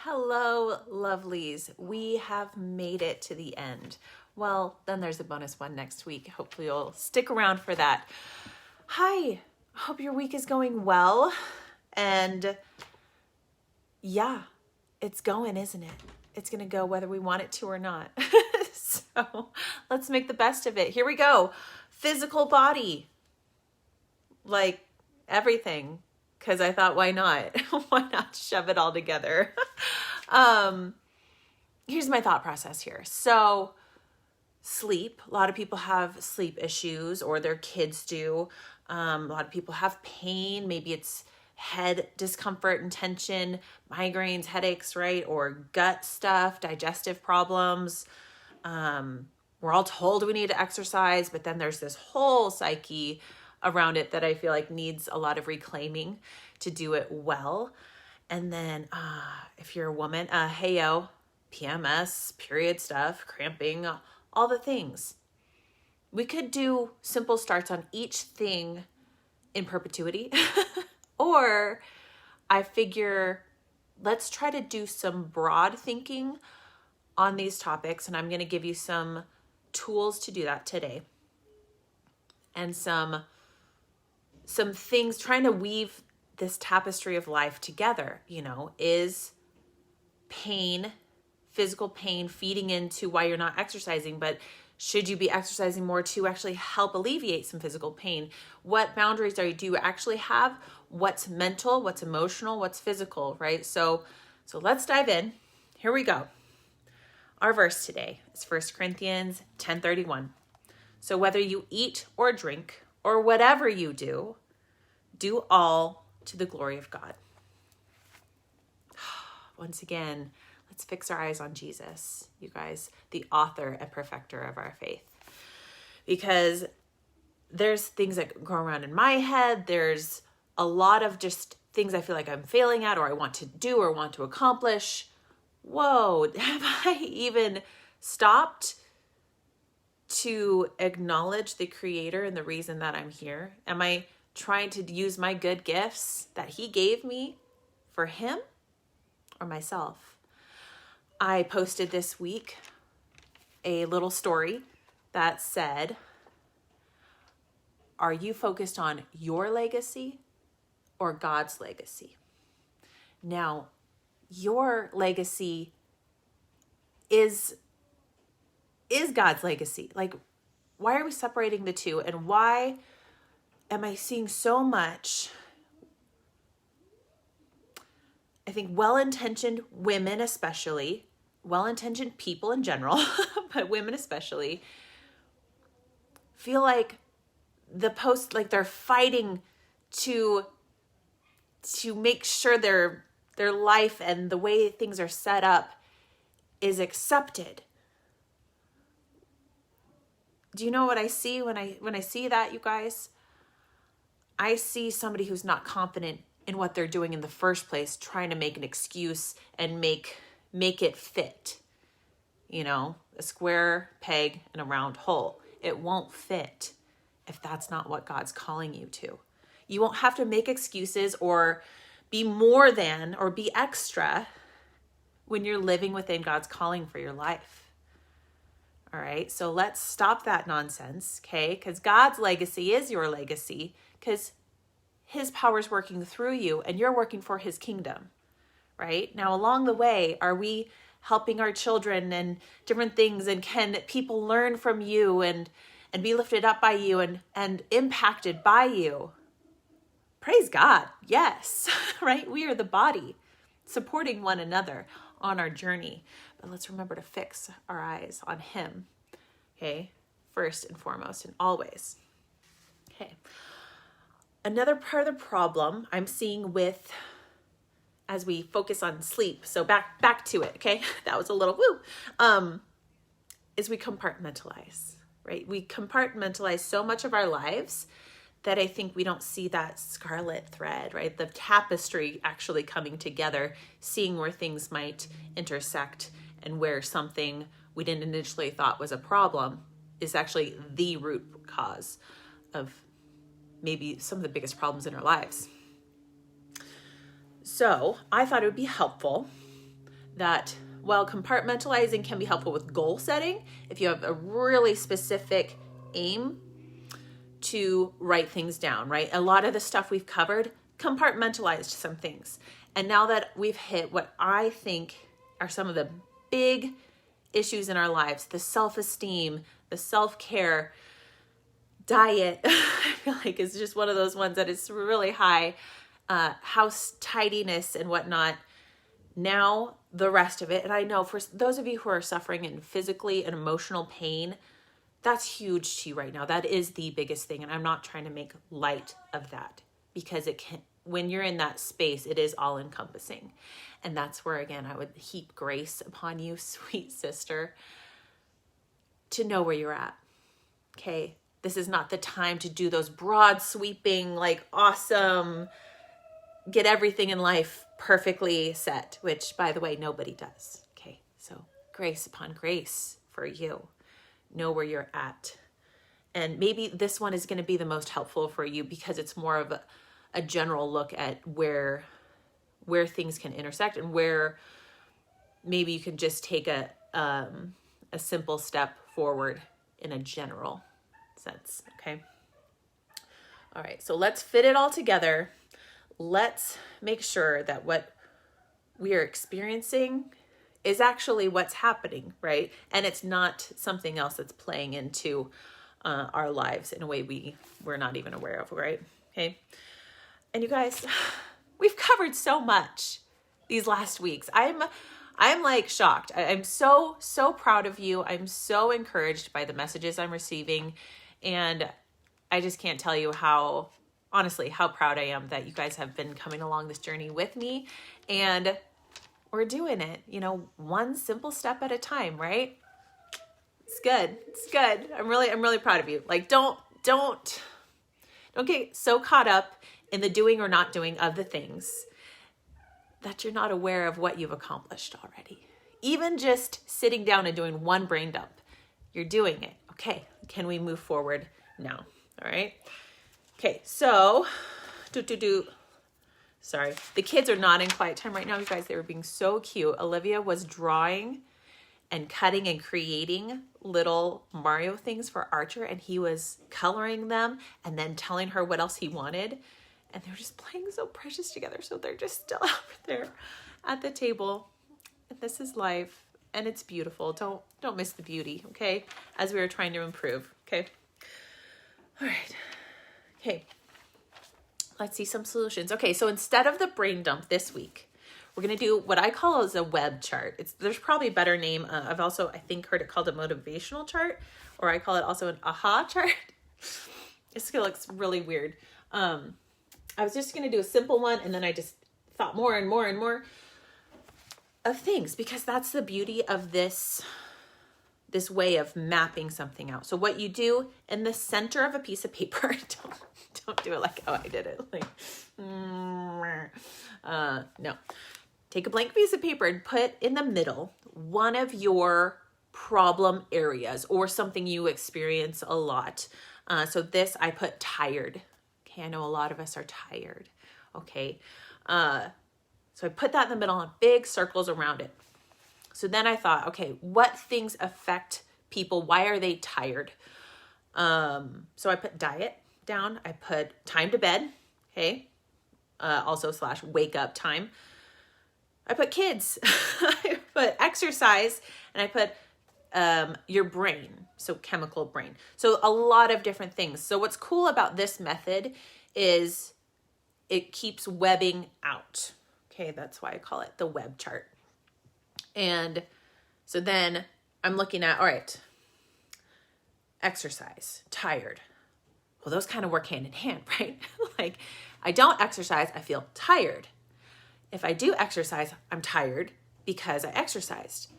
Hello, lovelies. We have made it to the end. Well, then there's a bonus one next week. Hopefully you'll stick around for that. Hi, hope your week is going well. And yeah, it's going, isn't it? It's going to go whether we want it to or not. So let's make the best of it. Here we go. Physical body. Like everything. Because I thought, why not? Why not shove it all together? Here's my thought process here. So sleep, a lot of people have sleep issues, or their kids do. A lot of people have pain. Maybe it's head discomfort and tension, migraines, headaches, right? Or gut stuff, digestive problems. We're all told we need to exercise, but then there's this whole psyche around it that I feel like needs a lot of reclaiming to do it well. And then if you're a woman, heyo, PMS, period stuff, cramping, all the things. We could do simple starts on each thing in perpetuity. Or I figure let's try to do some broad thinking on these topics. And I'm going to give you some tools to do that today. And some things, trying to weave this tapestry of life together. Is pain, physical pain, feeding into why you're not exercising, but should you be exercising more to actually help alleviate some physical pain? What boundaries do you actually have? What's mental, what's emotional, what's physical, right? So let's dive in. Here we go. Our verse today is 1 Corinthians 10:31. So whether you eat or drink or whatever you do, do all to the glory of God. Once again, let's fix our eyes on Jesus, you guys, the author and perfecter of our faith. Because there's things that go around in my head. There's a lot of just things I feel like I'm failing at, or I want to do or want to accomplish. Whoa, have I even stopped to acknowledge the Creator and the reason that I'm here? Am I trying to use my good gifts that He gave me for Him or myself? I posted this week a little story that said, are you focused on your legacy or God's legacy? Now, your legacy is God's legacy. Like, why are we separating the two? And why am I seeing so much, I think, well-intentioned women especially, well-intentioned people in general, but women especially, feel like they're fighting to make sure their life and the way things are set up is accepted. Do you know what I see when I see that, you guys? I see somebody who's not confident in what they're doing in the first place, trying to make an excuse and make it fit. A square peg in a round hole. It won't fit if that's not what God's calling you to. You won't have to make excuses or be more than or be extra when you're living within God's calling for your life. All right, so let's stop that nonsense, okay? Because God's legacy is your legacy, because His power is working through you and you're working for His kingdom, right? Now, along the way, are we helping our children and different things? And can people learn from you and be lifted up by you and impacted by you? Praise God, yes, right? We are the body supporting one another on our journey. But let's remember to fix our eyes on Him, okay? First and foremost and always. Okay. Another part of the problem I'm seeing as we focus on sleep, so back to it, okay? That was a little woo. Is we compartmentalize, right? We compartmentalize so much of our lives that I think we don't see that scarlet thread, right? The tapestry actually coming together, seeing where things might intersect and where something we didn't initially thought was a problem is actually the root cause of maybe some of the biggest problems in our lives. So I thought it would be helpful that while compartmentalizing can be helpful with goal setting, if you have a really specific aim to write things down, right? A lot of the stuff we've covered compartmentalized some things. And now that we've hit what I think are some of the big issues in our lives, the self-esteem, the self-care, diet, I feel like is just one of those ones that is really high, house tidiness and whatnot. Now the rest of it, and I know for those of you who are suffering in physically and emotional pain, that's huge to you right now. That is the biggest thing. And I'm not trying to make light of that, because it can, when you're in that space, it is all encompassing. And that's where, again, I would heap grace upon you, sweet sister, to know where you're at. Okay. This is not the time to do those broad sweeping, like awesome, get everything in life perfectly set, which by the way, nobody does. Okay. So grace upon grace for you. Know where you're at. And maybe this one is going to be the most helpful for you because it's more of a general look at where things can intersect and where maybe you can just take a simple step forward in a general sense. Okay. All right. So let's fit it all together. Let's make sure that what we are experiencing is actually what's happening, right? And it's not something else that's playing into our lives in a way we're not even aware of, right? Okay. And you guys, we've covered so much these last weeks. I'm like shocked. I'm so proud of you. I'm so encouraged by the messages I'm receiving. And I just can't tell you how proud I am that you guys have been coming along this journey with me. And we're doing it, one simple step at a time, right? It's good. It's good. I'm really proud of you. Like, don't get so caught up in the doing or not doing of the things that you're not aware of what you've accomplished already. Even just sitting down and doing one brain dump, you're doing it. Okay. Can we move forward now? All right. Okay. So sorry. The kids are not in quiet time right now, you guys. They were being so cute. Olivia was drawing and cutting and creating little Mario things for Archer, and he was coloring them and then telling her what else he wanted. And they're just playing so precious together. So they're just still out there at the table. And this is life, and it's beautiful. Don't miss the beauty, okay? As we are trying to improve, okay? All right. Okay. Let's see some solutions. Okay, so instead of the brain dump this week, we're going to do what I call as a web chart. There's probably a better name. I've also, I think, heard it called a motivational chart, or I call it also an aha chart. This looks really weird. I was just going to do a simple one, and then I just thought more and more and more of things, because that's the beauty of this way of mapping something out. So what you do in the center of a piece of paper, don't do it like, oh, I did it. Like, no. Take a blank piece of paper and put in the middle one of your problem areas or something you experience a lot. So this, I put tired. Okay, I know a lot of us are tired. Okay. So I put that in the middle and big circles around it. So then I thought, okay, what things affect people? Why are they tired? So I put diet down. I put time to bed. Okay. Also / wake up time. I put kids. I put exercise, and I put your brain. So chemical brain. So a lot of different things. So what's cool about this method is it keeps webbing out. Okay. That's why I call it the web chart. And so then I'm looking at, all right, exercise, tired. Well, those kind of work hand in hand, right? Like, I don't exercise, I feel tired. If I do exercise, I'm tired because I exercised.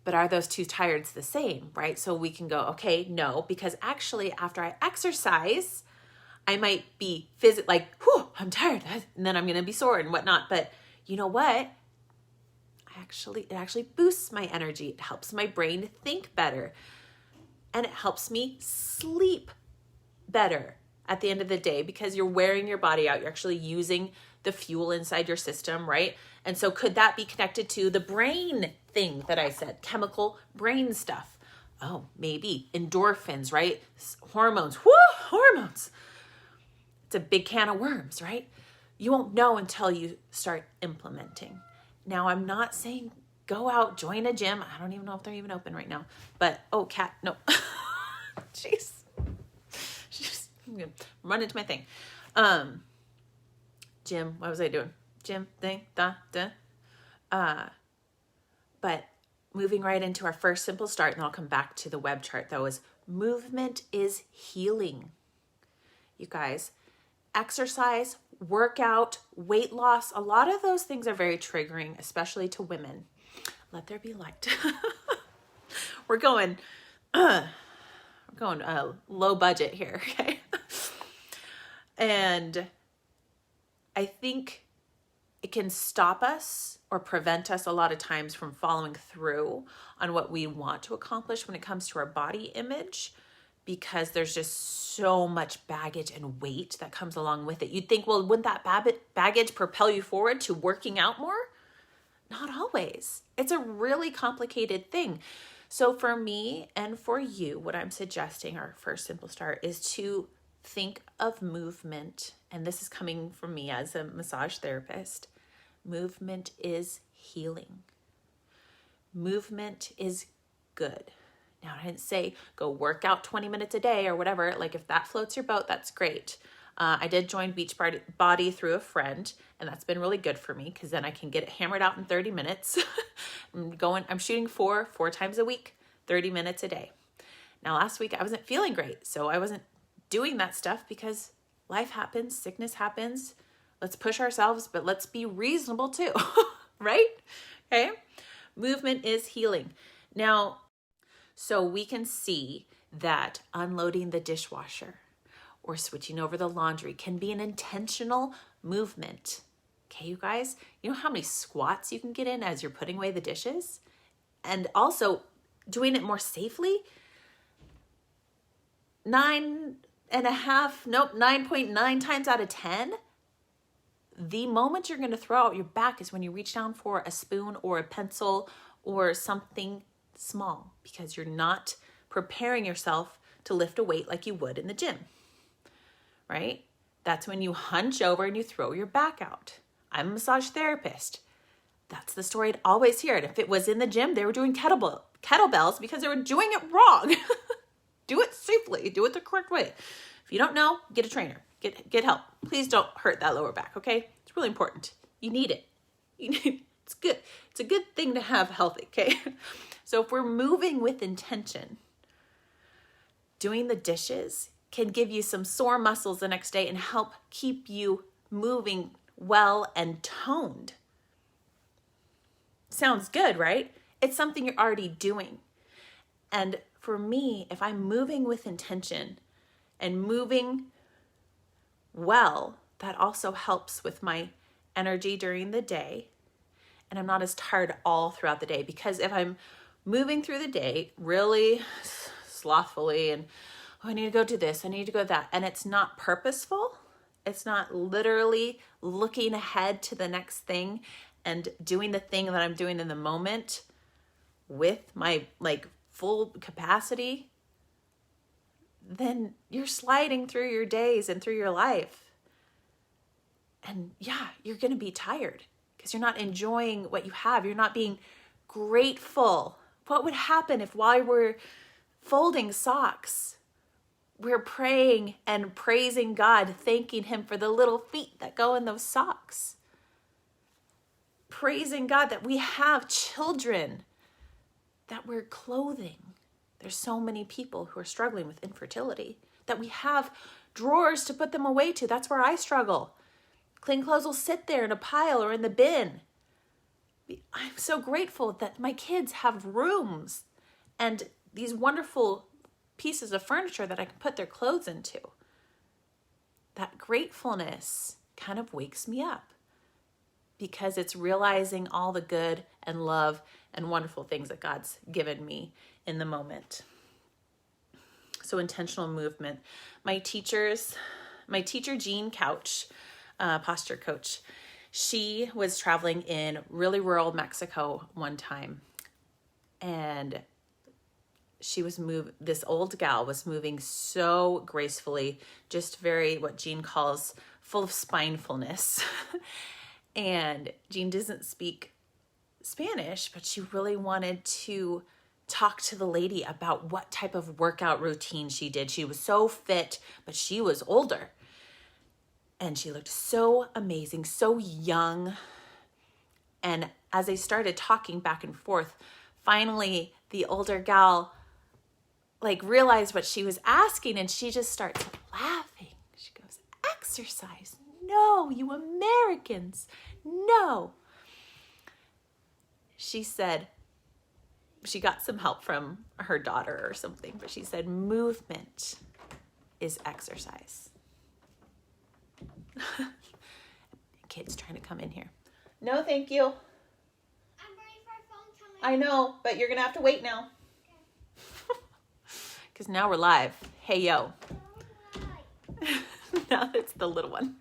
But are those two tireds the same, right? So we can go, okay, no, because actually after I exercise, I might be like, whew, I'm tired. And then I'm going to be sore and whatnot. But you know what? It actually boosts my energy. It helps my brain think better. And it helps me sleep better at the end of the day, because you're wearing your body out. You're actually using the fuel inside your system, right? And so could that be connected to the brain thing that I said, chemical brain stuff? Oh, maybe endorphins, right? Hormones, hormones. It's a big can of worms, right? You won't know until you start implementing. Now, I'm not saying go out, join a gym. I don't even know if they're even open right now. But, oh, cat, no. Jeez. I'm gonna run into my thing. Gym, what was I doing? Gym thing, but moving right into our first simple start, and then I'll come back to the web chart, though, is movement is healing. You guys, exercise, workout, weight loss, a lot of those things are very triggering, especially to women. Let there be light. We're going low budget here, okay? And I think it can stop us or prevent us a lot of times from following through on what we want to accomplish when it comes to our body image, because there's just so much baggage and weight that comes along with it. You'd think, well, wouldn't that baggage propel you forward to working out more? Not always. It's a really complicated thing. So for me and for you, what I'm suggesting, our first simple start, is to think of movement. And this is coming from me as a massage therapist. Movement is healing. Movement is good. Now, I didn't say go work out 20 minutes a day or whatever. Like, if that floats your boat, that's great. I did join Beachbody through a friend, and that's been really good for me because then I can get it hammered out in 30 minutes. I'm shooting four times a week, 30 minutes a day. Now, last week I wasn't feeling great, so I wasn't doing that stuff because life happens, sickness happens. Let's push ourselves, but let's be reasonable too, right? Okay. Movement is healing. Now, so we can see that unloading the dishwasher or switching over the laundry can be an intentional movement. Okay, you guys, you know how many squats you can get in as you're putting away the dishes? And also doing it more safely? 9.9 times out of 10, the moment you're going to throw out your back is when you reach down for a spoon or a pencil or something small, because you're not preparing yourself to lift a weight like you would in the gym, right? That's when you hunch over and you throw your back out. I'm a massage therapist. That's the story I'd always hear. And if it was in the gym, they were doing kettlebells because they were doing it wrong. Do it safely. Do it the correct way. If you don't know, get a trainer. Get help. Please don't hurt that lower back, okay? It's really important. You need it. It's good. It's a good thing to have healthy, okay? So if we're moving with intention, doing the dishes can give you some sore muscles the next day and help keep you moving well and toned. Sounds good, right? It's something you're already doing. And for me, if I'm moving with intention and moving well, that also helps with my energy during the day. And I'm not as tired all throughout the day, because if I'm moving through the day really slothfully and, oh, I need to go do this, I need to go that, and it's not purposeful, it's not literally looking ahead to the next thing and doing the thing that I'm doing in the moment with my full capacity, then you're sliding through your days and through your life. And yeah, you're going to be tired because you're not enjoying what you have. You're not being grateful. What would happen if while we're folding socks, we're praying and praising God, thanking Him for the little feet that go in those socks? Praising God that we have children that we're clothing. There's so many people who are struggling with infertility, that we have drawers to put them away to. That's where I struggle. Clean clothes will sit there in a pile or in the bin. I'm so grateful that my kids have rooms and these wonderful pieces of furniture that I can put their clothes into. That gratefulness kind of wakes me up, because it's realizing all the good and love and wonderful things that God's given me in the moment. So intentional movement. My teacher, Jean Couch, posture coach, She was traveling in really rural Mexico one time, and this old gal was moving so gracefully, just very, what Jean calls, full of spinefulness. And Jean doesn't speak Spanish, but she really wanted to talk to the lady about what type of workout routine she did. She was so fit, but she was older. And she looked so amazing, so young. And as they started talking back and forth, finally the older gal realized what she was asking, and she just starts laughing. She goes, exercise? No, you Americans, no. She said, she got some help from her daughter or something, but she said, movement is exercise. Kid's trying to come in here. No, thank you. I'm ready for a phone time. I know, but you're going to have to wait now. Because now we're live. Hey, yo. Now it's the little one.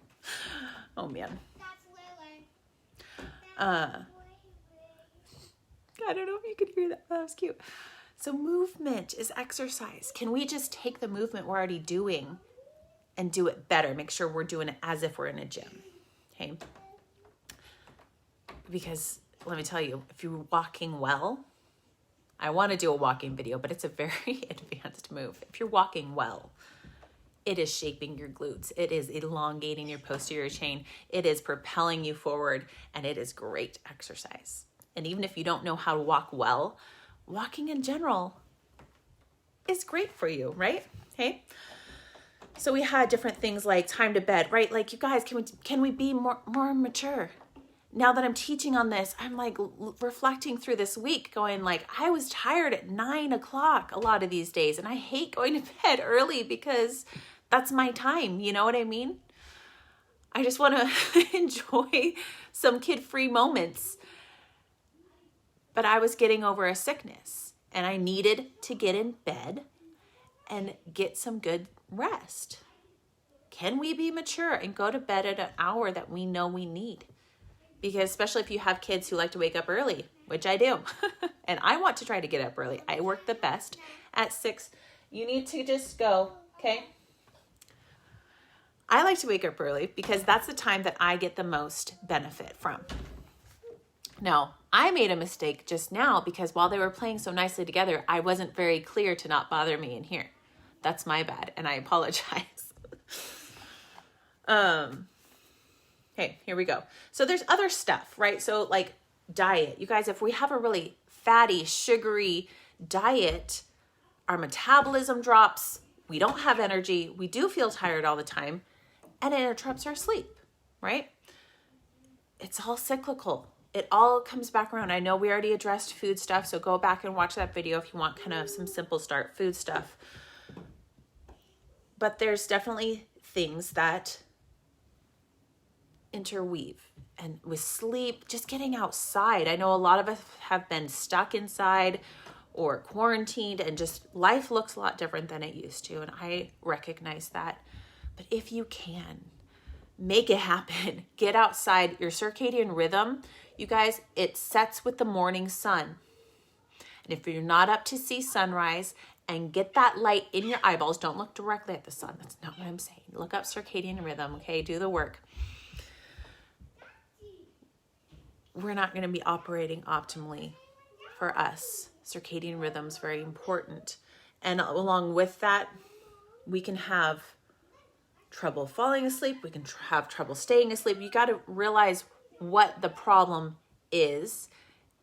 Oh, man. That's Lily. I don't know if you could hear that. That was cute. So movement is exercise. Can we just take the movement we're already doing and do it better? Make sure we're doing it as if we're in a gym. Okay? Because let me tell you, if you're walking well, I want to do a walking video, but it's a very advanced move. If you're walking well, it is shaping your glutes. It is elongating your posterior chain. It is propelling you forward, and it is great exercise. And even if you don't know how to walk well, walking in general is great for you, right? Okay. So we had different things like time to bed, right? Like, you guys, can we be more mature? Now that I'm teaching on this, I'm reflecting through this week going I was tired at 9 o'clock a lot of these days, and I hate going to bed early because that's my time. You know what I mean? I just want to enjoy some kid-free moments. But I was getting over a sickness, and I needed to get in bed and get some good rest. Can we be mature and go to bed at an hour that we know we need? Because especially if you have kids who like to wake up early, which I do, and I want to try to get up early. I work the best at 6. You need to just go, okay? I like to wake up early because that's the time that I get the most benefit from. Now, I made a mistake just now because while they were playing so nicely together, I wasn't very clear to not bother me in here. That's my bad, and I apologize. Okay, here we go. So there's other stuff, right? So diet. You guys, if we have a really fatty, sugary diet, our metabolism drops, we don't have energy, we do feel tired all the time, and it interrupts our sleep, right? It's all cyclical. It all comes back around. I know we already addressed food stuff, so go back and watch that video if you want kind of some simple start food stuff. But there's definitely things that interweave. And with sleep, just getting outside. I know a lot of us have been stuck inside or quarantined, and just life looks a lot different than it used to. And I recognize that. But if you can, make it happen. Get outside. Your circadian rhythm, you guys, it sets with the morning sun. And if you're not up to see sunrise and get that light in your eyeballs, don't look directly at the sun. That's not what I'm saying. Look up circadian rhythm, okay? Do the work. We're not going to be operating optimally for us. Circadian rhythm is very important. And along with that, we can have trouble falling asleep. We can have trouble staying asleep. You got to realize what the problem is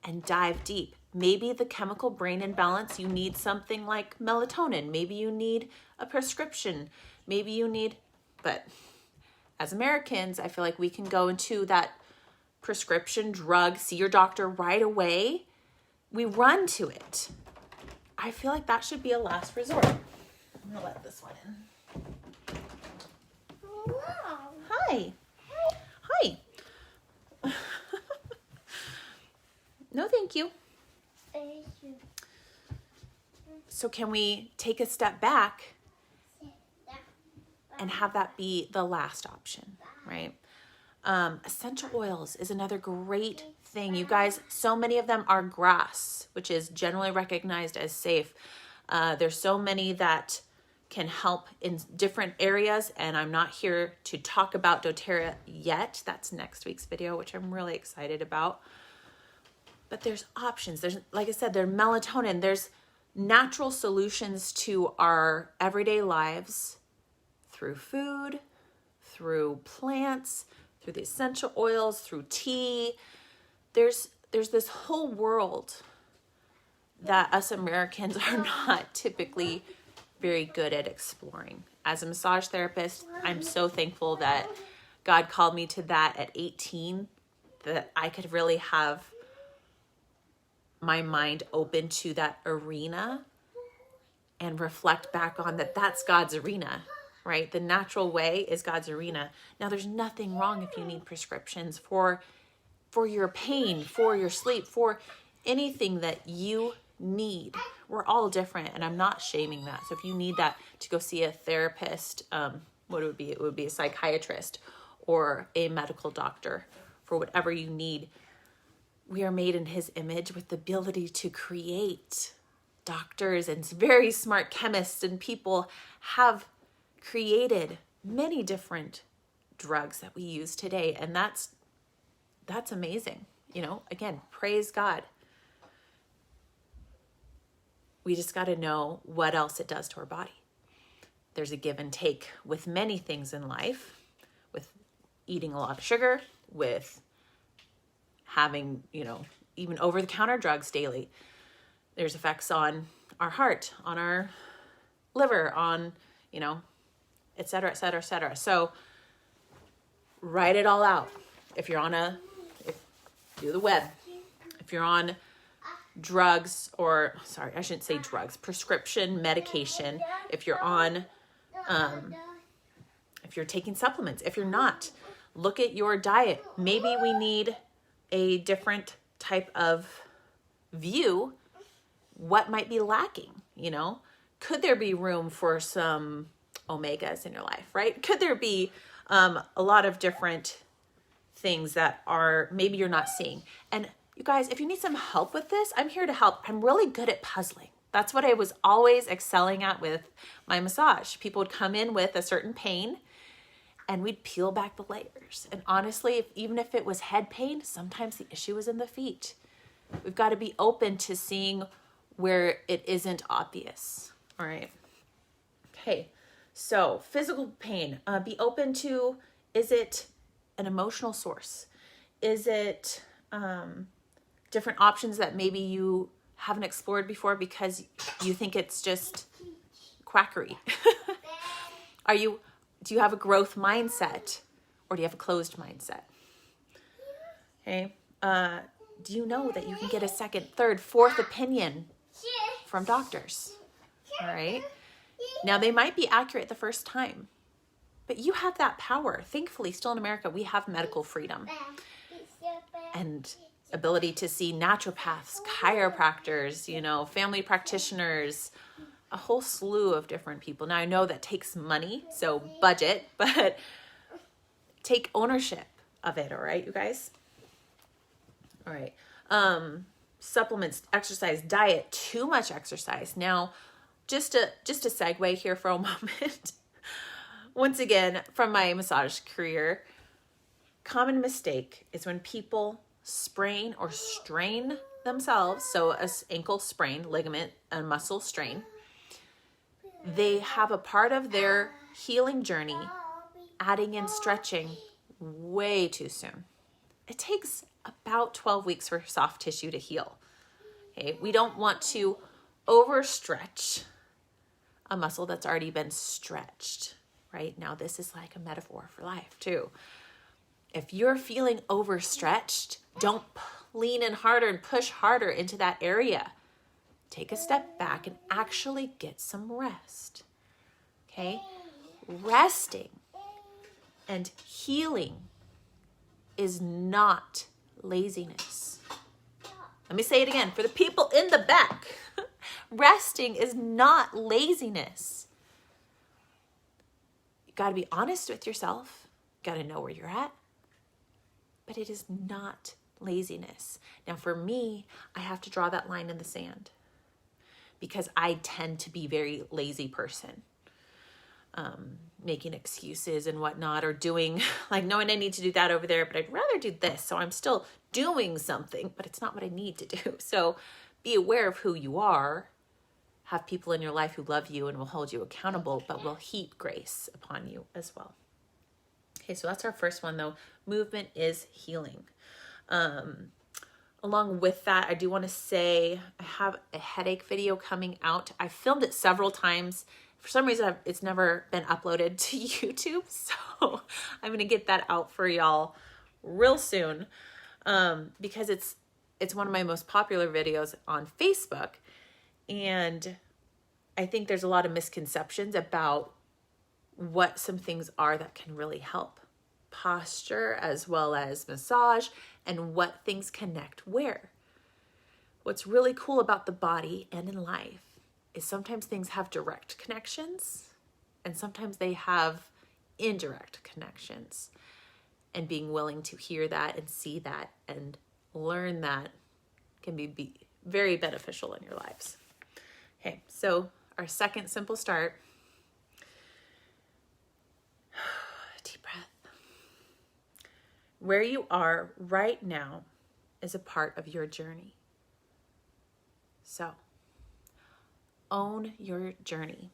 and dive deep. Maybe the chemical brain imbalance, you need something like melatonin. Maybe you need a prescription. Maybe you need, but as Americans, I feel like we can go into that prescription drug, see your doctor right away. We run to it. I feel like that should be a last resort. I'm gonna let this one in. Hello. Hi. Hi. No, thank you. Thank you. So can we take a step back and have that be the last option, right? Essential oils is another great thing. You guys, so many of them are grass, which is generally recognized as safe. There's so many that can help in different areas, and I'm not here to talk about doTERRA yet. That's next week's video, which I'm really excited about. But there's options. There's, like I said, there's melatonin. There's natural solutions to our everyday lives through food, through plants, through the essential oils, through tea. There's this whole world that us Americans are not typically very good at exploring. As a massage therapist, I'm so thankful that God called me to that at 18, that I could really have my mind open to that arena and reflect back on that that's God's arena, right? The natural way is God's arena. Now, there's nothing wrong if you need prescriptions for your pain, for your sleep, for anything that you need. We're all different, and I'm not shaming that. So if you need that to go see a therapist, what it would be? It would be a psychiatrist or a medical doctor for whatever you need. We are made in his image with the ability to create. Doctors and very smart chemists and people have created many different drugs that we use today. And that's amazing. You know, again, praise God. We just got to know what else it does to our body. There's a give and take with many things in life, with eating a lot of sugar, with having, you know, even over-the-counter drugs daily. There's effects on our heart, on our liver, on, you know, et cetera, et cetera, et cetera. So write it all out. If you're on do the web. If you're on drugs, or sorry, I shouldn't say drugs, prescription medication. If you're on, if you're taking supplements, if you're not, look at your diet. Maybe we need a different type of view. What might be lacking, you know? Could there be room for some omegas in your life, right? Could there be a lot of different things that are maybe you're not seeing? And you guys, if you need some help with this, I'm here to help. I'm really good at puzzling. That's what I was always excelling at with my massage. People would come in with a certain pain, and we'd peel back the layers. And honestly, even if it was head pain, sometimes the issue was in the feet. We've got to be open to seeing where it isn't obvious. All right. Okay. So physical pain, be open to, is it an emotional source? Is it different options that maybe you haven't explored before because you think it's just quackery? Do you have a growth mindset, or do you have a closed mindset? Okay. Do you know that you can get a second, third, fourth opinion from doctors? All right. Now, they might be accurate the first time, but you have that power. Thankfully, still in America, we have medical freedom and ability to see naturopaths, chiropractors, you know, family practitioners, a whole slew of different people. Now, I know that takes money, so budget, but take ownership of it, all right, you guys? All right. Supplements, exercise, diet, too much exercise. Now, just a segue here for a moment. Once again, from my massage career, common mistake is when people sprain or strain themselves. So an ankle sprain, ligament, and muscle strain. They have a part of their healing journey adding in stretching way too soon. It takes about 12 weeks for soft tissue to heal. Okay, we don't want to overstretch a muscle that's already been stretched, right? Now, this is like a metaphor for life too. If you're feeling overstretched, don't lean in harder and push harder into that area. Take a step back and actually get some rest. Okay? Resting and healing is not laziness. Let me say it again for the people in the back. Resting is not laziness. You got to be honest with yourself. You got to know where you're at. but it is not laziness. Now, for me, I have to draw that line in the sand because I tend to be a very lazy person, making excuses and whatnot, or doing like knowing I need to do that over there, but I'd rather do this. So I'm still doing something, but it's not what I need to do. So be aware of who you are. Have people in your life who love you and will hold you accountable, but will heap grace upon you as well. Okay, so that's our first one though. Movement is healing. Along with that, I do want to say I have a headache video coming out. I filmed it several times. For some reason, it's never been uploaded to YouTube. So I'm going to get that out for y'all real soon because it's one of my most popular videos on Facebook. And I think there's a lot of misconceptions about what some things are that can really help. Posture as well as massage and what things connect where. What's really cool about the body and in life is sometimes things have direct connections and sometimes they have indirect connections, and being willing to hear that and see that and learn that can be very beneficial in your lives. Okay, so our second simple start. Deep breath. Where you are right now is a part of your journey. So, own your journey.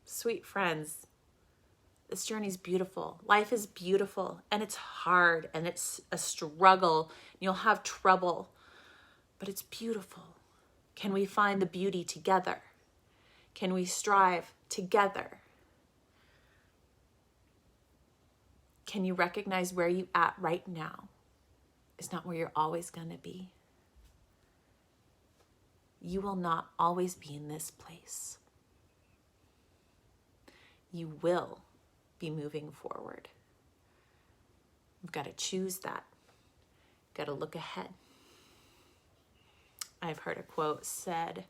Sweet friends, this journey is beautiful. Life is beautiful, and it's hard, and it's a struggle. You'll have trouble, but it's beautiful. Can we find the beauty together? Can we strive together? Can you recognize where you at right now is not where you're always going to be? You will not always be in this place. You will be moving forward. You've got to choose that. You've got to look ahead. I've heard a quote said,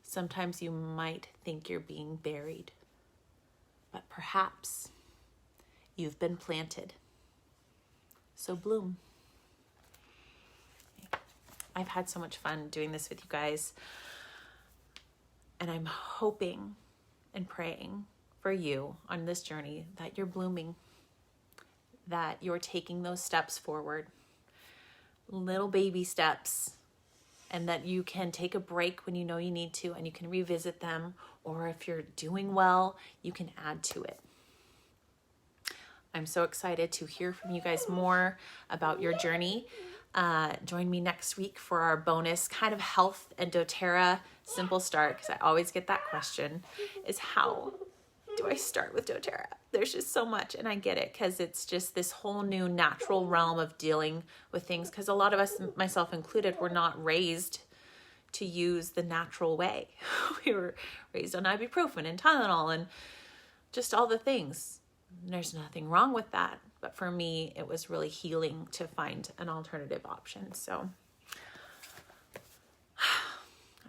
sometimes you might think you're being buried, but perhaps you've been planted. So bloom. I've had so much fun doing this with you guys. And I'm hoping and praying for you on this journey that you're blooming, that you're taking those steps forward, little baby steps, and that you can take a break when you know you need to and you can revisit them. Or if you're doing well, you can add to it. I'm so excited to hear from you guys more about your journey. Join me next week for our bonus kind of health and doTERRA simple start, because I always get that question, is how do I start with doTERRA? There's just so much, and I get it, because it's just this whole new natural realm of dealing with things, because a lot of us, myself included, were not raised to use the natural way. We were raised on ibuprofen and Tylenol and just all the things. There's nothing wrong with that. But for me, it was really healing to find an alternative option. So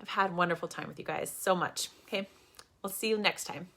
I've had a wonderful time with you guys so much. Okay, we'll see you next time.